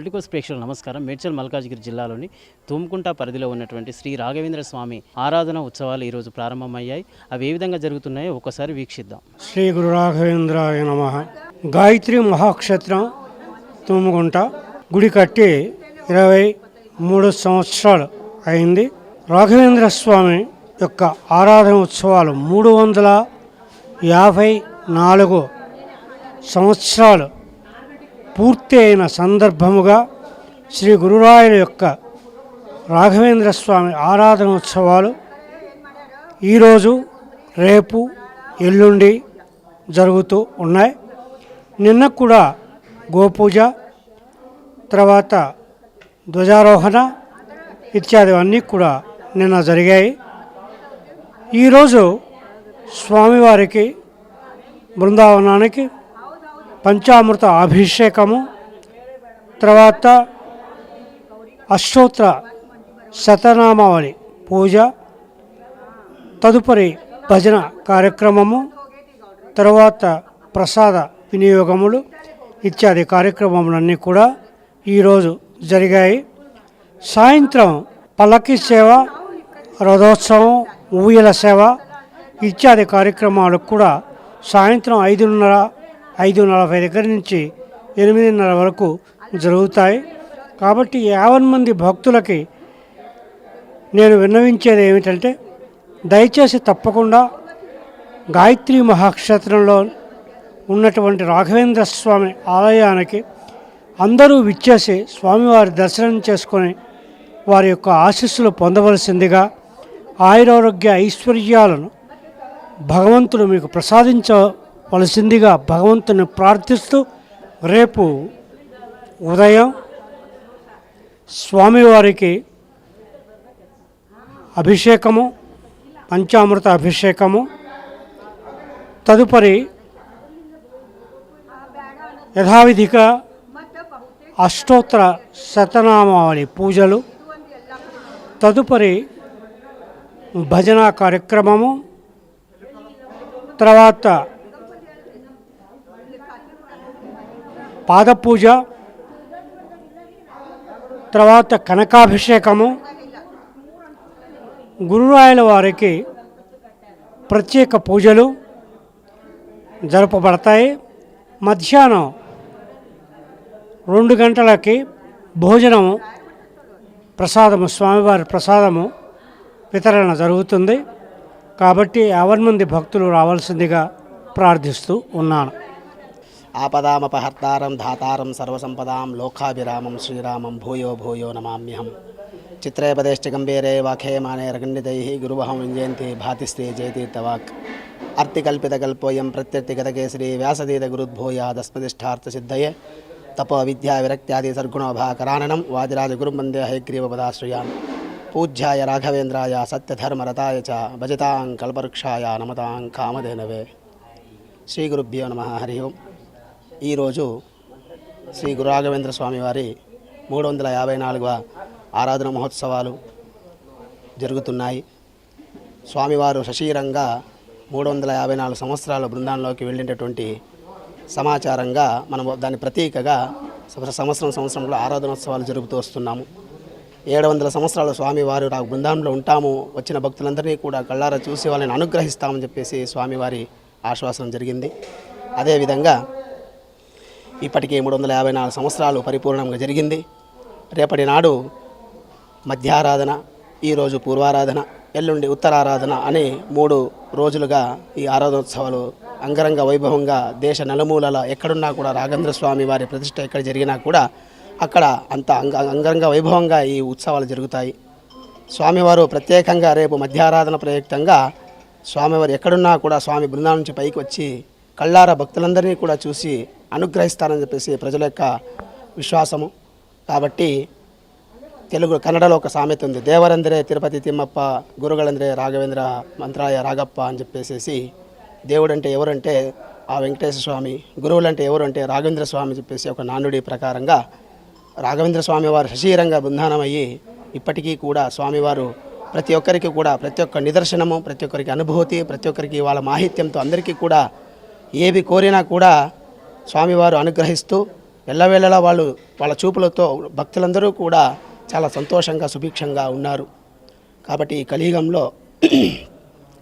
Politicos ప్రేక్షకులకు నమస్కారం. మేడ్చల్ మల్కాజ్గిరి జిల్లాలోని తుమ్కుంట పరిధిలో ఉన్నటువంటి శ్రీ రాఘవేంద్ర స్వామి ఆరాధన ఉత్సవాలు ఈరోజు ప్రారంభమయ్యాయి. అవి ఏ విధంగా జరుగుతున్నాయో ఒకసారి వీక్షిద్దాం. శ్రీ గురు రాఘవేంద్రాయ నమః. గాయత్రి మహాక్షేత్రం తుమ్కుంట గుడి కట్టి 23 సంవత్సరాలు అయింది. రాఘవేంద్ర స్వామి యొక్క ఆరాధన ఉత్సవాలు 354 సంవత్సరాలు పూర్తి అయిన సందర్భముగా శ్రీ గురురాయుల యొక్క రాఘవేంద్ర స్వామి ఆరాధన ఉత్సవాలు ఈరోజు, రేపు, ఎల్లుండి జరుగుతూ ఉన్నాయి. నిన్న కూడా గోపూజ, తర్వాత ధ్వజారోహణ ఇత్యాది అన్నీ కూడా నిన్న జరిగాయి. ఈరోజు స్వామివారికి బృందావనానికి పంచామృత అభిషేకము, తర్వాత అష్టోత్తర శతనామావళి పూజ, తదుపరి భజన కార్యక్రమము, తర్వాత ప్రసాద వినియోగములు ఇత్యాది కార్యక్రమములన్నీ కూడా ఈరోజు జరిగాయి. సాయంత్రం పల్లకి సేవ, రథోత్సవం, ఊయల సేవ ఇత్యాది కార్యక్రమాలు కూడా సాయంత్రం 5:40 దగ్గర నుంచి 8:30 వరకు జరుగుతాయి. కాబట్టి 50 మంది భక్తులకి నేను విన్నవించేది ఏమిటంటే, దయచేసి తప్పకుండా గాయత్రి మహాక్షేత్రంలో ఉన్నటువంటి రాఘవేంద్ర స్వామి ఆలయానికి అందరూ విచ్చేసి స్వామివారి దర్శనం చేసుకొని వారి యొక్క ఆశీస్సులు పొందవలసిందిగా, ఆయురారోగ్య ఐశ్వర్యాలను భగవంతుడు మీకు ప్రసాదించవలసిందిగా భగవంతుని ప్రార్థిస్తూ, రేపు ఉదయం స్వామివారికి అభిషేకము, పంచామృత అభిషేకము, తదుపరి యథావిధిగా అష్టోత్తర శతనామావళి పూజలు, తదుపరి భజన కార్యక్రమము, తర్వాత పాదపూజ, తర్వాత కనకాభిషేకము, గురురాయల వారికి ప్రత్యేక పూజలు జరపబడతాయి. మధ్యాహ్నం 2 గంటలకి భోజనము, ప్రసాదము, స్వామివారి ప్రసాదము వితరణ జరుగుతుంది. కాబట్టి 50 మంది భక్తులు రావాల్సిందిగా ప్రార్థిస్తూ ఉన్నాను. ఆపదామపహర్తారం ధాతారం సర్వసంపదాం లోకాభిరామం శ్రీరామం భూయో భూయో నమామ్యహం. చిత్రే పదేష్టి గంభీరే వాఖ్యేమానే రగణితై గురువహం వింజయంతి భాతిస్తే జయతీర్థవాక్. అర్తికల్పితకల్పోయం ప్రత్యర్థిగతకేసరి వ్యాసతీత గురుద్భూయాదస్మదిష్టార్థసిద్ధయే తపో విద్యా విరక్త్యాది సర్గుణోభాకరాననం వాదిరాజగురుమందే హయగ్రీవపదాశ్రయాన్. పూజ్యాయ రాఘవేంద్రాయ సత్యధర్మరతాయ చ భజతాం కల్పవృక్షాయ నమతాం కామధేనవే. శ్రీ గురుభ్యో నమః. హరి ఓం. ఈరోజు శ్రీ గురు రాఘవేంద్ర స్వామి వారి 354వ ఆరాధన మహోత్సవాలు జరుగుతున్నాయి. స్వామివారు సశీరంగా 354 సంవత్సరాల బృందాల్లోకి వెళ్ళినటువంటి సమాచారంగా మనం దాని ప్రతీకగా సంవత్సరంలో ఆరాధనోత్సవాలు జరుపుతూ వస్తున్నాము. 700 సంవత్సరాలు స్వామివారు బృందాంలో ఉంటాము, వచ్చిన భక్తులందరినీ కూడా కళ్ళారా చూసి వాళ్ళని అనుగ్రహిస్తామని చెప్పేసి స్వామివారి ఆశ్వాసన జరిగింది. అదేవిధంగా ఇప్పటికే 354 సంవత్సరాలు పరిపూర్ణంగా జరిగింది. రేపటి నాడు మధ్యారాధన, ఈరోజు పూర్వారాధన, ఎల్లుండి ఉత్తరారాధన అని 3 రోజులుగా ఈ ఆరాధనోత్సవాలు అంగరంగ వైభవంగా దేశ నలుమూలల ఎక్కడున్నా కూడా రాఘవేంద్ర స్వామి వారి ప్రతిష్ట ఎక్కడ జరిగినా కూడా అక్కడ అంత అంగరంగ వైభవంగా ఈ ఉత్సవాలు జరుగుతాయి. స్వామివారు ప్రత్యేకంగా రేపు మధ్యారాధన ప్రయుక్తంగా స్వామివారు ఎక్కడున్నా కూడా స్వామి బృందాల నుంచి పైకి వచ్చి కళ్ళారా భక్తులందరినీ కూడా చూసి అనుగ్రహిస్తారని చెప్పేసి ప్రజల యొక్క విశ్వాసము. కాబట్టి కన్నడలో ఒక సామెత ఉంది, దేవరందరే తిరుపతి తిమ్మప్ప, గురుగలందరే రాఘవేంద్ర మంత్రాయ రాగప్ప అని చెప్పేసి. దేవుడంటే ఎవరంటే ఆ వెంకటేశ్వర స్వామి, గురువులంటే ఎవరంటే రాఘవేంద్ర స్వామి చెప్పేసి ఒక నానుడి ప్రకారంగా రాఘవేంద్ర స్వామి వారు శశీరంగా బృందానమయ్యి ఇప్పటికీ కూడా స్వామివారు ప్రతి ఒక్కరికి కూడా ప్రతి ఒక్క నిదర్శనము, ప్రతి ఒక్కరికి అనుభూతి, ప్రతి ఒక్కరికి వాళ్ళ మాహిత్యంతో అందరికీ కూడా ఏవి కోరినా కూడా స్వామివారు అనుగ్రహిస్తూ ఎల్లవేళలా వాళ్ళ చూపులతో భక్తులందరూ కూడా చాలా సంతోషంగా సుభిక్షంగా ఉన్నారు. కాబట్టి ఈ కలియుగంలో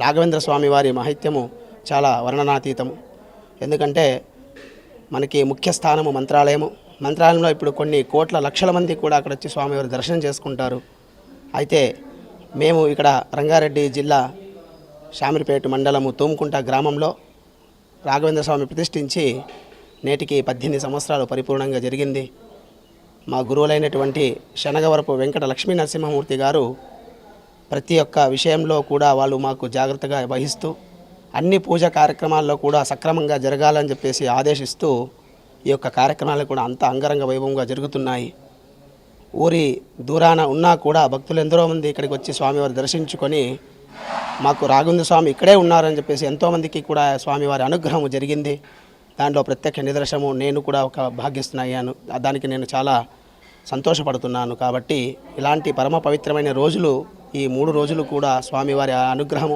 రాఘవేంద్ర స్వామి వారి మహత్యము చాలా వర్ణనాతీతము. ఎందుకంటే మనకి ముఖ్య స్థానము మంత్రాలయంలో ఇప్పుడు కొన్ని కోట్ల లక్షల మంది కూడా అక్కడ వచ్చి స్వామివారి దర్శనం చేసుకుంటారు. అయితే మేము ఇక్కడ రంగారెడ్డి జిల్లా శామిరిపేట మండలము తూముకుంట గ్రామంలో రాఘవేంద్ర స్వామి ప్రతిష్ఠించి నేటికి 18 సంవత్సరాలు పరిపూర్ణంగా జరిగింది. మా గురువులైనటువంటి శనగవరపు వెంకట లక్ష్మీ నరసింహమూర్తి గారు ప్రతి ఒక్క విషయంలో కూడా వాళ్ళు మాకు జాగ్రత్తగా వహిస్తూ అన్ని పూజా కార్యక్రమాల్లో కూడా సక్రమంగా జరగాలని చెప్పేసి ఆదేశిస్తూ ఈ యొక్క కార్యక్రమాలు కూడా అంత అంగరంగ వైభవంగా జరుగుతున్నాయి. ఊరి దూరాన ఉన్నా కూడా భక్తులు ఎందరో మంది ఇక్కడికి వచ్చి స్వామివారి దర్శించుకొని మాకు రాఘవేంద్ర స్వామి ఇక్కడే ఉన్నారని చెప్పేసి ఎంతోమందికి కూడా స్వామివారి అనుగ్రహం జరిగింది. దాంట్లో ప్రత్యక్ష నిదర్శనము నేను కూడా ఒక భాగ్యస్తునయ్యాను. దానికి నేను చాలా సంతోషపడుతున్నాను. కాబట్టి ఇలాంటి పరమ పవిత్రమైన రోజులు ఈ 3 రోజులు కూడా స్వామివారి అనుగ్రహం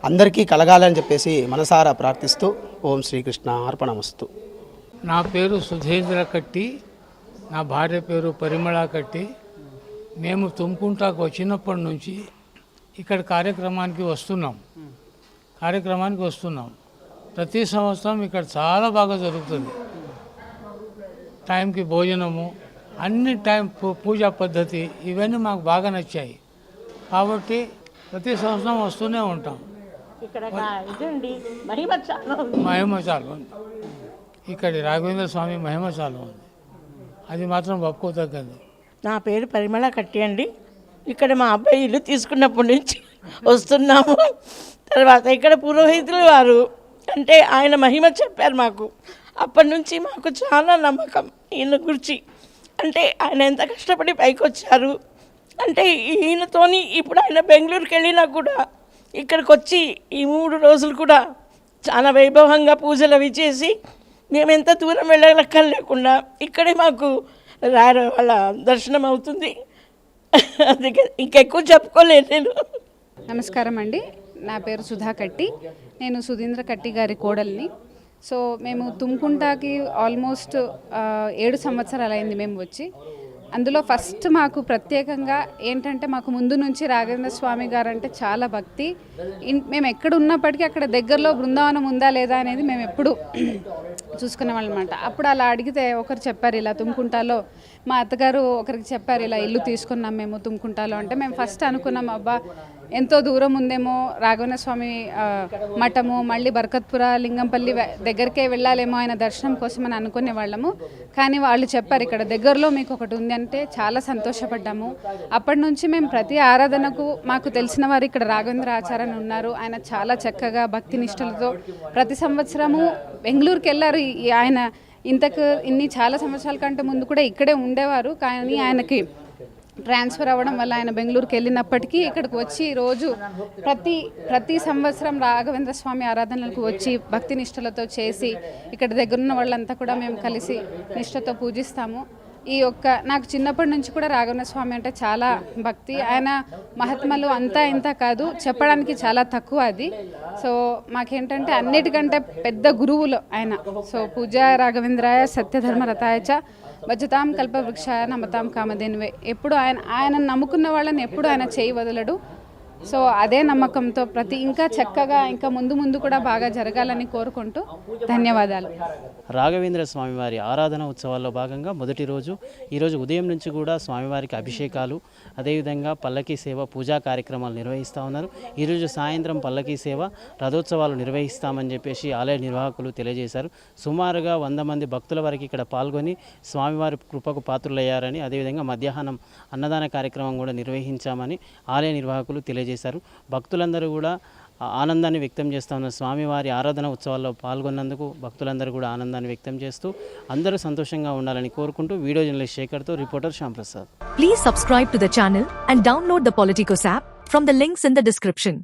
అందరికీ కలగాలని చెప్పేసి మనసారా ప్రార్థిస్తూ ఓం శ్రీకృష్ణ అర్పణమస్తు. నా పేరు సుధేంద్ర కట్టి, నా భార్య పేరు పరిమళ కట్టి. మేము తుమ్కుంటాకు వచ్చినప్పటి నుంచి ఇక్కడ కార్యక్రమానికి వస్తున్నాం. ప్రతి సంవత్సరం ఇక్కడ చాలా బాగా జరుగుతుంది. టైంకి భోజనము, అన్ని టైం పూజా పద్ధతి ఇవన్నీ మాకు బాగా నచ్చాయి. కాబట్టి ప్రతి సంవత్సరం వస్తూనే ఉంటాం. మహిమ చాలా ఉంది. ఇక్కడ రాఘవేంద్ర స్వామి మహిమ చాలా ఉంది. అది మాత్రం ఒప్పుకోదగ్గది. నా పేరు పరిమళ కట్టి అండి. ఇక్కడ మా అబ్బాయి ఇల్లు తీసుకున్నప్పటి నుంచి వస్తున్నాము. తర్వాత ఇక్కడ పురోహితులు వారు అంటే ఆయన మహిమ చెప్పారు మాకు. అప్పటి నుంచి మాకు చాలా నమ్మకం ఈయన గురించి. అంటే ఆయన ఎంత కష్టపడి పైకి వచ్చారు అంటే ఈయనతోని ఇప్పుడు ఆయన బెంగళూరుకి వెళ్ళినా కూడా ఇక్కడికి వచ్చి ఈ 3 రోజులు కూడా చాలా వైభవంగా పూజలు అవి చేసి మేము ఎంత దూరం వెళ్ళలేకుండా ఇక్కడే మాకు వాళ్ళ దర్శనం అవుతుంది. అందుకే ఇంకెక్కువ చెప్పుకోలేదు నేను. నమస్కారం అండి, నా పేరు సుధా కట్టి. నేను సుధీంద్ర కట్టి గారి కోడల్ని. సో మేము తుమ్కుంటాకి ఆల్మోస్ట్ 7 సంవత్సరాలు అయింది మేము వచ్చి. అందులో ఫస్ట్ మాకు ప్రత్యేకంగా ఏంటంటే మాకు ముందు నుంచి రాఘవేంద్ర స్వామి గారు అంటే చాలా భక్తి. మేము ఎక్కడ ఉన్నప్పటికీ అక్కడ దగ్గరలో బృందావనం ఉందా లేదా అనేది మేము ఎప్పుడు చూసుకునే వాళ్ళం అనమాట. అప్పుడు అలా అడిగితే ఒకరు చెప్పారు, ఇలా తుమ్కుంటాలో మా అత్తగారు ఒకరికి చెప్పారు, ఇలా ఇల్లు తీసుకున్నాం మేము తుమ్కుంటాలో. అంటే మేము ఫస్ట్ అనుకున్నాం, అబ్బా ఎంతో దూరం ఉందేమో రాఘవేంద్ర స్వామి మఠము, మళ్ళీ బర్కత్పుర లింగంపల్లి దగ్గరికే వెళ్ళాలేమో ఆయన దర్శనం కోసం అని అనుకునే వాళ్ళము. కానీ వాళ్ళు చెప్పారు ఇక్కడ దగ్గరలో మీకు ఒకటి ఉంది అంటే చాలా సంతోషపడ్డాము. అప్పటి నుంచి మేము ప్రతి ఆరాధనకు మాకు తెలిసిన వారు ఇక్కడ రాఘవేంద్ర ఆచార్య ఉన్నారు. ఆయన చాలా చక్కగా భక్తి నిష్ఠలతో ప్రతి సంవత్సరము బెంగళూరుకి వెళ్ళారు. ఆయన ఇన్ని చాలా సంవత్సరాల కంటే ముందు కూడా ఇక్కడే ఉండేవారు. కానీ ఆయనకి ట్రాన్స్ఫర్ అవ్వడం వల్ల ఆయన బెంగళూరుకి వెళ్ళినప్పటికీ ఇక్కడికి వచ్చి రోజు ప్రతి సంవత్సరం రాఘవేంద్ర స్వామి ఆరాధనలకు వచ్చి భక్తి నిష్ఠలతో చేసి ఇక్కడ దగ్గరున్న వాళ్ళంతా కూడా మేము కలిసి నిష్ఠతో పూజిస్తాము. నాకు చిన్నప్పటి నుంచి కూడా రాఘవేంద్ర స్వామి అంటే చాలా భక్తి. ఆయన మహాత్మలు అంతా ఇంత కాదు, చెప్పడానికి చాలా తక్కువ అది. సో మాకేంటంటే అన్నిటికంటే పెద్ద గురువులు ఆయన. సో పూజా రాఘవేంద్రాయ సత్యధర్మ రథాయచ భజతాం కల్పవృక్షాయ నమతాం కామధేనువే. ఎప్పుడు ఆయన నమ్ముకున్న వాళ్ళని ఎప్పుడు ఆయన చేయి వదలడు. సో అదే నమ్మకంతో ఇంకా చక్కగా ఇంకా ముందు కూడా బాగా జరగాలని కోరుకుంటూ ధన్యవాదాలు. రాఘవేంద్ర స్వామివారి ఆరాధన ఉత్సవాల్లో భాగంగా మొదటి రోజు ఈరోజు ఉదయం నుంచి కూడా స్వామివారికి అభిషేకాలు, అదేవిధంగా పల్లకీ సేవ, పూజా కార్యక్రమాలు నిర్వహిస్తూ ఉన్నారు. ఈరోజు సాయంత్రం పల్లకీ సేవ, రథోత్సవాలు నిర్వహిస్తామని చెప్పేసి ఆలయ నిర్వాహకులు తెలియజేశారు. సుమారుగా 100 మంది భక్తుల వరకు ఇక్కడ పాల్గొని స్వామివారి కృపకు పాత్రులయ్యారని, అదేవిధంగా మధ్యాహ్నం అన్నదాన కార్యక్రమం కూడా నిర్వహించామని ఆలయ నిర్వాహకులు తెలియజేశారు. భక్తులందరూ కూడా ఆనందాన్ని వ్యక్తం చేస్తూ ఉన్న స్వామివారి ఆరాధన ఉత్సవాల్లో పాల్గొన్నందుకు భక్తులందరూ కూడా ఆనందాన్ని వ్యక్తం చేస్తూ అందరూ సంతోషంగా ఉండాలని కోరుకుంటూ వీడియో జర్నలిస్ట్ శేఖర్తో reporter Shyamprasad. Please subscribe to the channel and download the Politicos app from the links in the description.